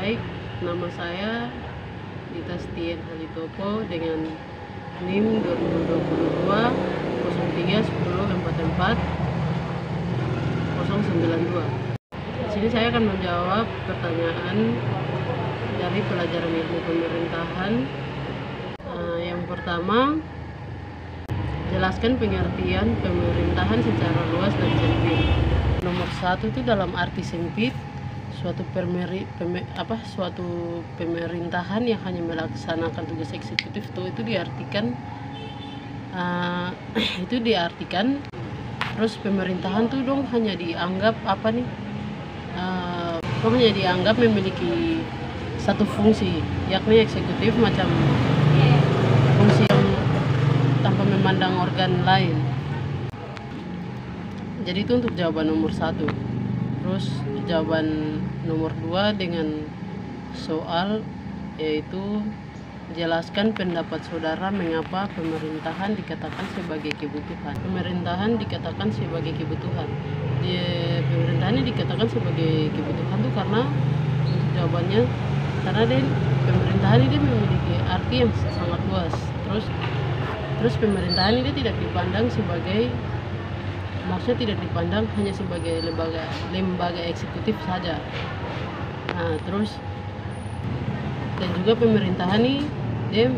baik. Nama saya Dita Stien Halitopo dengan NIM 2022 03 10 44 092. Di sini saya akan menjawab pertanyaan dari pelajaran ilmu pemerintahan. Yang pertama, jelaskan pengertian pemerintahan secara luas dan sempit. Nomor 1 itu dalam arti sempit, suatu pemerintahan yang hanya melaksanakan tugas eksekutif itu diartikan terus pemerintahan tuh hanya dianggap hanya dianggap memiliki satu fungsi, yakni eksekutif, macam fungsi yang tanpa memandang organ lain. Jadi itu untuk jawaban nomor 1. Terus jawaban nomor 2 dengan soal, yaitu jelaskan pendapat saudara mengapa pemerintahan dikatakan sebagai kebutuhan. Pemerintahan dikatakan sebagai kebutuhan. Pemerintahan ini dikatakan sebagai kebutuhan tuh karena untuk jawabannya karena pemerintahan ini memiliki arti yang sangat luas. Terus pemerintahan ini tidak dipandang sebagai, maksudnya tidak dipandang hanya sebagai lembaga eksekutif saja. Terus dan juga pemerintahan ini dia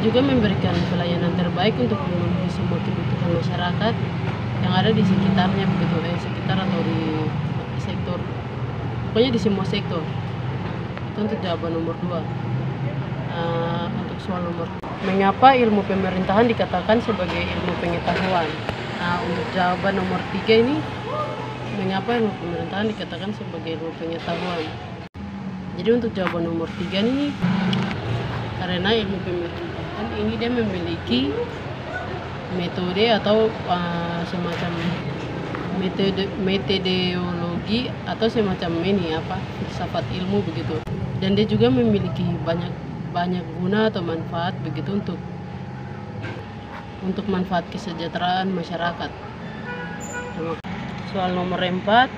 juga memberikan pelayanan terbaik untuk memenuhi semua kebutuhan masyarakat yang ada di sekitarnya, begitu, sekitar atau di sektor, pokoknya di semua sektor. Itu untuk jawaban nomor 2. Untuk soal nomor, mengapa ilmu pemerintahan dikatakan sebagai ilmu pengetahuan? Untuk jawaban nomor 3 ini, mengapa ilmu pemerintahan dikatakan sebagai ilmu pengetahuan? Jadi untuk jawaban nomor 3 ini, karena ilmu pemerintahan ini dia memiliki metode atau semacam metodologi atau semacam filsafat ilmu begitu. Dan dia juga memiliki banyak guna atau manfaat begitu untuk manfaat kesejahteraan masyarakat. Soal nomor 4,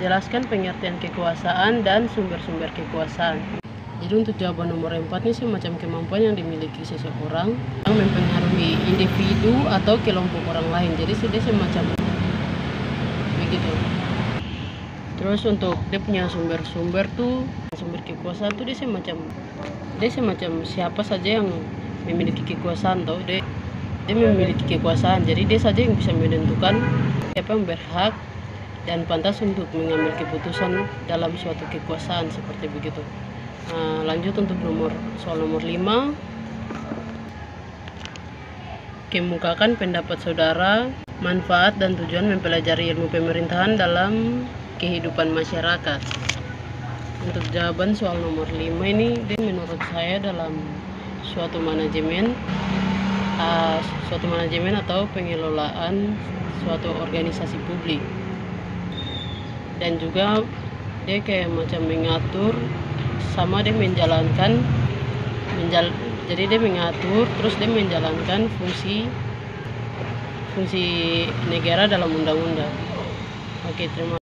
jelaskan pengertian kekuasaan dan sumber-sumber kekuasaan. Jadi untuk jawaban nomor 4 ini semacam kemampuan yang dimiliki seseorang yang mempengaruhi individu atau kelompok orang lain. Jadi sudah semacam begitu. Terus untuk dia punya sumber kekuasaan tuh dia semacam siapa saja yang memiliki kekuasaan, dia memiliki kekuasaan. Jadi dia saja yang bisa menentukan siapa yang berhak dan pantas untuk mengambil keputusan dalam suatu kekuasaan, seperti begitu. Lanjut untuk soal nomor 5, kemukakan pendapat saudara, manfaat dan tujuan mempelajari ilmu pemerintahan dalam kehidupan masyarakat. Untuk jawaban soal nomor 5 ini, menurut saya dalam suatu manajemen atau pengelolaan suatu organisasi publik. Dan juga dia kayak macam mengatur sama dia menjalankan, jadi dia mengatur terus dia menjalankan fungsi negara dalam undang-undang. Oke, terima kasih.